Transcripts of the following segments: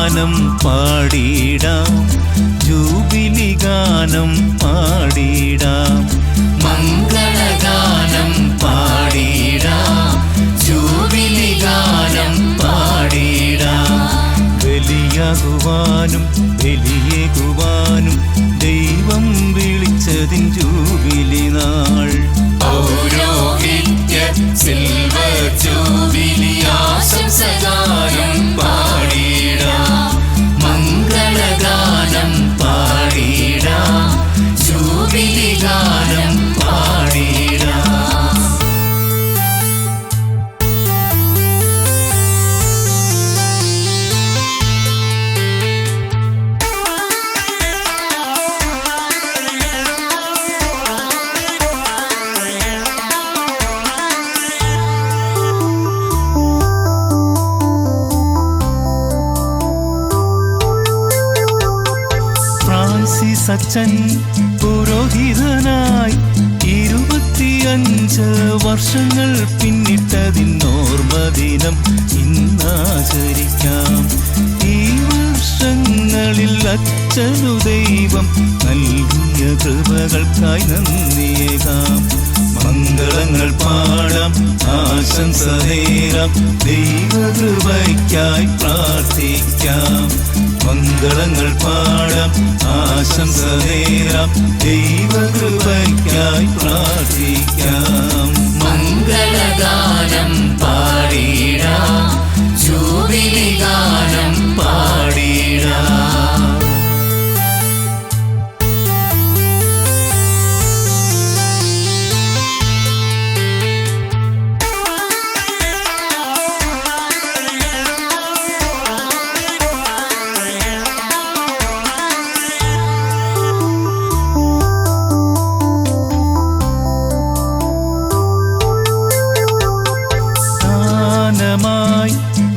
ഗാനം പാടിടാം, ജൂബിലി ഗാനം പാടിടാം, മംഗളഗാനം പാടിടാം, ജൂബിലി ഗാനം പാടിടാം. ബലിയാകുവാനും ബലിയേകുവാനും ദൈവം വിളിച്ചതിൻ ജൂബിലി നാൾ. പൗരോഹിത്യ സിൽവർ ജൂബിലി ആശംസഗാനം പാടിടാം, മംഗളഗാനം പാടിടാം, ജൂബിലി ഗാനം പാടിടാം. സച്ചൻ പുരോഹിതനായി 25 വർഷങ്ങൾ പിന്നിട്ടതിനോർമ്മദിനം ഇന്നാചരിക്കാം. ഈ വർഷങ്ങളിൽ അച്ഛനു ദൈവം നൽകിയ കൃപകൾക്കായി നന്ദിയേകാം. മംഗളങ്ങൾ പാടാം, ആശംസ നേരാം, ദൈവകൃപയ്ക്കായി പ്രാർത്ഥിക്കാം. മംഗളങ്ങൾ പാടാം, ആശംസ നേരാം, ദൈവകൃപയ്ക്കായി പ്രാർത്ഥിക്കാം. മംഗളഗാനം പാടിടാം, ജൂബിലി ഗാനം പാടിടാം.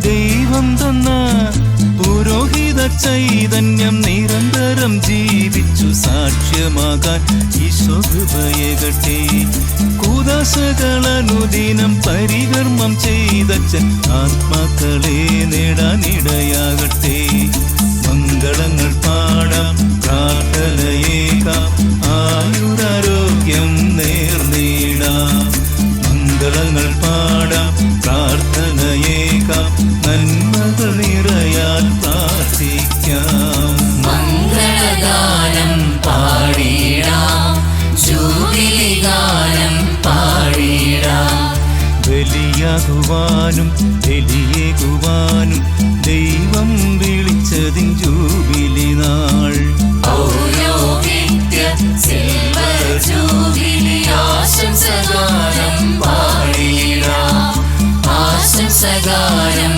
ദൈവം തന്ന പുരോഹിത ചൈതന്യം നിരന്തരം ജീവിച്ചു സാക്ഷ്യമാകാൻ ഈശോ കൃപയേകട്ടെ. കൂദാശകളനുദിനം പരികർമ്മം ചെയ്തച്ഛൻ ആത്മാക്കളെ നേടാനിടയാകട്ടെ. മംഗളങ്ങൾ പാടാം, പ്രാർത്ഥനയേകാം, ആയുരാരോഗ്യം നേർന്നിടാം. മംഗളങ്ങൾ പാടാം, പ്രാർത്ഥനയേകാം, നന്മകൾ നിറയാൻ പ്രാർത്ഥിക്കാം. മംഗളഗാനം പാടിടാം, ജൂബിലി ഗാനം പാടിടാം. ബലിയാകുവാനും ബലിയേകുവാനും ദൈവം വിളിച്ചതിൻ ജൂബിലി നാൾ. പൗരോഹിത്യ സിൽവർ ജൂബിലി ആശംസഗാനം പാടിടാം, ആശംസഗാനം